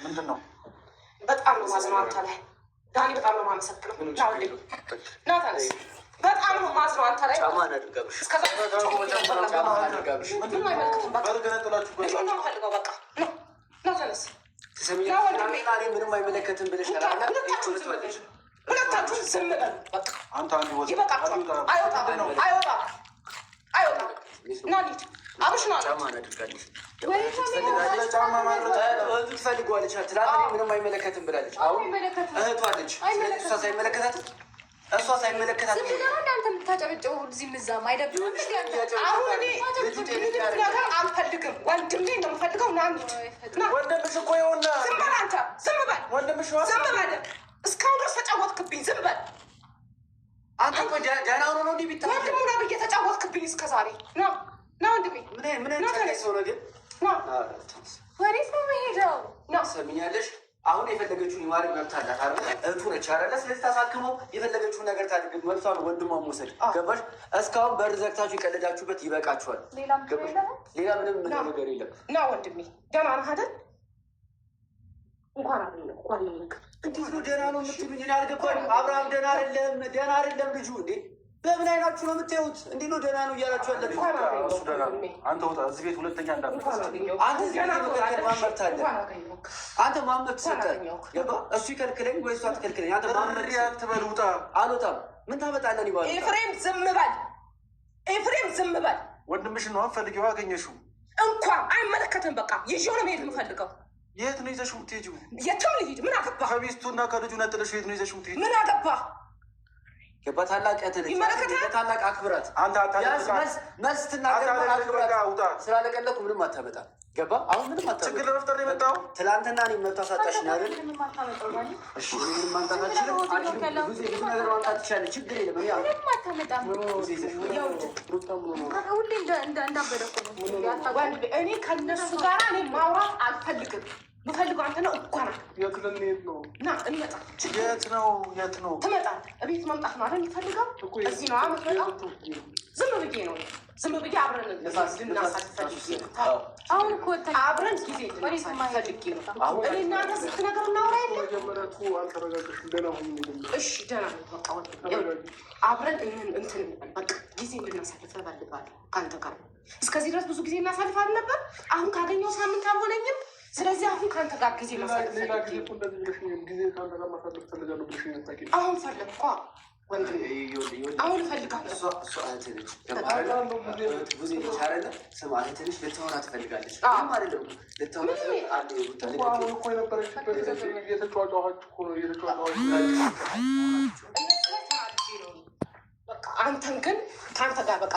ምንድን ነው? በጣም ነው ማዝነው አንተ ላይ ዳኒ፣ በጣም ነው የማመሰግነው። ና ተነስ። በጣም ነው ማዝነው አንተ ላይ። ምን አይመለከትም። በቃ ና ተነስ። ምንም አይመለከትም ብለሻል። ሁለታችሁን ዝም በሉ። ይበቃችኋል። አይወጣም። ና እንሂድ። አብሽ ና ትፈልገዋለች። ምንም አይመለከትም ብላለች። አሁን እህቷ አለች። እሷ ሳይመለከታትም እናንተ የምታጨበጭበው እዚህም እዛም አይደብርም? አሁን እኔ ነገር አልፈልግም። ወንድሜ እንደምፈልገው ና እንሂድ። ወንድምሽ እኮ ይኸውና። ዝም በል አንተ፣ ዝም በል ወንድምሽ ዝም በል። እስካሁን ድረስ ተጫወትክብኝ። ዝም በል አንተ እኮ ደህና ሆኖ ነው እንዲህ ቢታይ ወንድሙ ነው ብዬ ተጫወትክብኝ እስከ ዛሬ። ና ወንድሜ፣ ምን ሰው ነው ግን? ወዴት ነው የምሄደው? ሰሚኛለሽ? አሁን የፈለገችውን የማድረግ መብት አላት አይደል? እህቱ ነች አይደለ? ስለዚህ ታሳክመው የፈለገችውን ነገር ታድርግ። መብቷ ነው ወንድሟን መውሰድ። ገባሽ? እስካሁን በር ዘግታችሁ የቀለዳችሁበት ይበቃችኋል። ሌላ ምንም ነገር የለም። ና ወንድሜ፣ ደህና ነህ አይደል? እንኳን እንዴት ነው ደህና ነው የምትሉኝ? እኔ አልገባኝም። አብርሃም ደህና አይደለም ልጁ። እንዴ በምን አይናችሁ ነው የምታዩት? እንዴ ነው ደህና ነው እያላችሁ ያላችሁ? አንተ ውጣ፣ እዚህ ቤት ሁለተኛ እንዳትመጣ። አንተ እዚህ ቤት መከልከል ማመርት አለ። አንተ ማመት ሰጠህ። እሱ ይከልክለኝ ወይ እሷ ትከልክለኝ? አንተ ማመት አትበል። ውጣ። አልወጣም። ምን ታመጣለህ? ይባል ኤፍሬም፣ ዝም በል ኤፍሬም፣ ዝም በል። ወንድምሽን ነው ፈልጊው፣ አገኘሽው። እንኳን አይመለከትም። በቃ ይዤው ነው መሄድ የምፈልገው። የት ነው ይዘሽው የምትሄጂው? የትም ልሂድ። ምን አገባህ? ከሚስቱና ከልጁ ነጥለሽ የት ነው ይዘሽው የምትሄጂው? ምን አገባህ? በታላቅ በታላቅ አክብራት። መልስ ትናገር። ስላለቀለኩ ምንም አታመጣም። ገባ? አሁን ምንም አታመጣም። ችግር ለመፍጠር ነው የመጣው። ትላንትና እኔ መብቷ ሳጣሽ ነው አይደል? ምንም ማምጣት አልችልም። ብዙ ነገር ማምጣት ትችላለች። ችግር የለም። ምንም አታመጣም። ሁሌ እንዳበደ እኮ ነው። እኔ ከነሱ ጋር እኔ ማውራት አልፈልግም። ምፈልገው አንተ ነው። እኮ ነው። የት ልንሄድ ነው? ና እንመጣ። የት ነው? ትመጣለህ። እቤት መምጣት ነው አይደል የምትፈልገው? እዚህ ነው የምትመጣው። ዝም ብዬ ነው አብረን ልናሳልፍ ፈልጌ ነው። አሁን እኮ አብረን ጊዜ ልናሳልፍ ፈልጌ ነው። እኔ እናንተ ስንት ነገር እናወራ የለ። እሺ ደህና ነው። በቃ አብረን እንትን በቃ ጊዜ እንድናሳልፍ እፈልጋለሁ ከአንተ ጋር። እስከዚህ ድረስ ብዙ ጊዜ እናሳልፋለን ነበር። አሁን ካገኘው ሳምንት አልሆነኝም። ስለዚህ አሁን ከአንተ ጋር ጊዜ ማሳለፍ አሁን ፈለግኳ ወንድሜ፣ አሁን እፈልጋለሁ። ብዙ የተቻለ ስም አንተ ትንሽ ልትሆና ትፈልጋለች። ልትሆና